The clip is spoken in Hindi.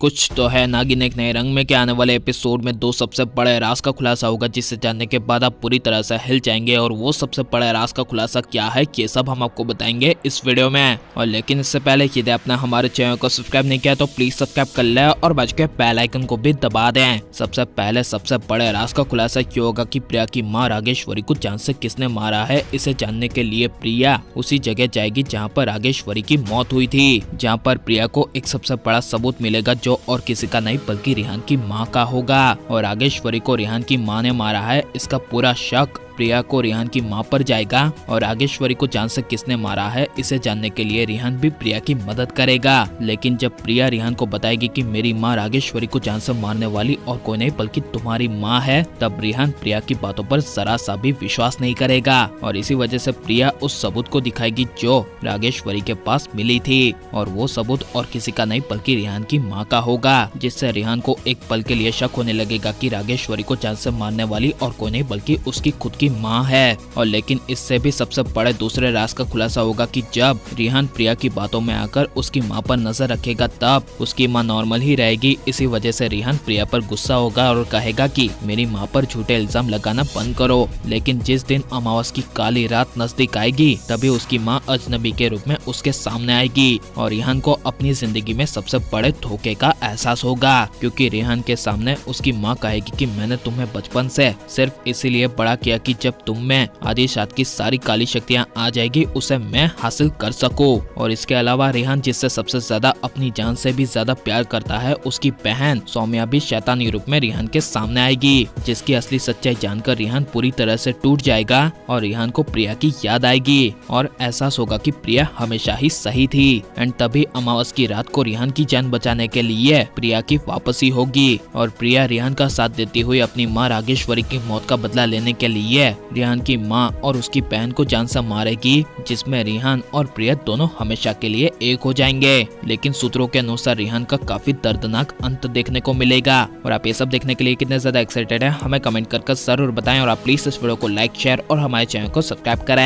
कुछ तो है नागिन एक नए रंग में के आने वाले एपिसोड में दो सबसे बड़े राज का खुलासा होगा, जिसे जानने के बाद आप पूरी तरह से हिल जाएंगे। और वो सबसे बड़े राज का खुलासा क्या है, ये सब हम आपको बताएंगे इस वीडियो में। और लेकिन इससे पहले यदि आपने हमारे चैनल को सब्सक्राइब नहीं किया तो प्लीज सब्सक्राइब कर ले और बाजू के बेल आइकन को भी दबा दें। सबसे पहले सबसे बड़े राज का खुलासा ये होगा कि प्रिया की माँ रागेश्वरी को जान से किसने मारा है। इसे जानने के लिए प्रिया उसी जगह जाएगी जहाँ पर रागेश्वरी की मौत हुई थी, जहाँ पर प्रिया को एक सबसे बड़ा सबूत मिलेगा जो और किसी का नहीं बल्कि रिहान की माँ का होगा। और रागेश्वरी को रिहान की माँ ने मारा है, इसका पूरा शक प्रिया को रिहान की मां पर जाएगा। और रागेश्वरी को जान से किसने मारा है इसे जानने के लिए रिहान भी प्रिया की मदद करेगा। लेकिन जब प्रिया रिहान को बताएगी कि मेरी मां रागेश्वरी को जान से मारने वाली और कोई नहीं बल्कि तुम्हारी मां है, तब रिहान प्रिया की बातों पर जरा सा भी विश्वास नहीं करेगा। और इसी वजह से प्रिया उस सबूत को दिखाएगी जो रागेश्वरी के पास मिली थी, और वो सबूत और किसी का नहीं बल्कि रिहान की माँ का होगा, जिससे रिहान को एक पल के लिए शक होने लगेगा कि रागेश्वरी को जान से मारने वाली और कोई नहीं बल्कि उसकी खुद की माँ है। और लेकिन इससे भी सबसे बड़े दूसरे राज का खुलासा होगा कि जब रिहान प्रिया की बातों में आकर उसकी माँ पर नजर रखेगा तब उसकी माँ नॉर्मल ही रहेगी। इसी वजह से रिहान प्रिया पर गुस्सा होगा और कहेगा कि मेरी माँ पर झूठे इल्जाम लगाना बंद करो। लेकिन जिस दिन अमावस की काली रात नजदीक आएगी तभी उसकी माँ अजनबी के रूप में उसके सामने आएगी और रिहान को अपनी जिंदगी में सबसे बड़े धोखे का एहसास होगा, क्योंकि रिहान के सामने उसकी माँ कहेगी कि मैंने तुम्हें बचपन से सिर्फ इसीलिए बड़ा किया कि जब तुम में आदिशात की सारी काली शक्तियां आ जाएगी उसे मैं हासिल कर सकूं। और इसके अलावा रिहान जिससे सबसे ज्यादा अपनी जान से भी ज्यादा प्यार करता है, उसकी बहन सौम्या भी शैतानी रूप में रिहान के सामने आएगी, जिसकी असली सच्चाई जानकर रिहान पूरी तरह से टूट जाएगा और रिहान को प्रिया की याद आएगी और एहसास होगा कि प्रिया हमेशा ही सही थी। एंड तभी अमावस की रात को रिहान की जान बचाने के लिए प्रिया की वापसी होगी और प्रिया रिहान का साथ देती हुई अपनी माँ रागेश्वरी की मौत का बदला लेने के लिए रिहान की माँ और उसकी बहन को जान से मारेगी, जिसमें रिहान और प्रिया दोनों हमेशा के लिए एक हो जाएंगे। लेकिन सूत्रों के अनुसार रिहान का काफी दर्दनाक अंत देखने को मिलेगा। और आप ये सब देखने के लिए कितने ज्यादा एक्साइटेड हैं हमें कमेंट कर जरूर बताएं। और आप प्लीज इस वीडियो को लाइक शेयर और हमारे चैनल को सब्सक्राइब करें।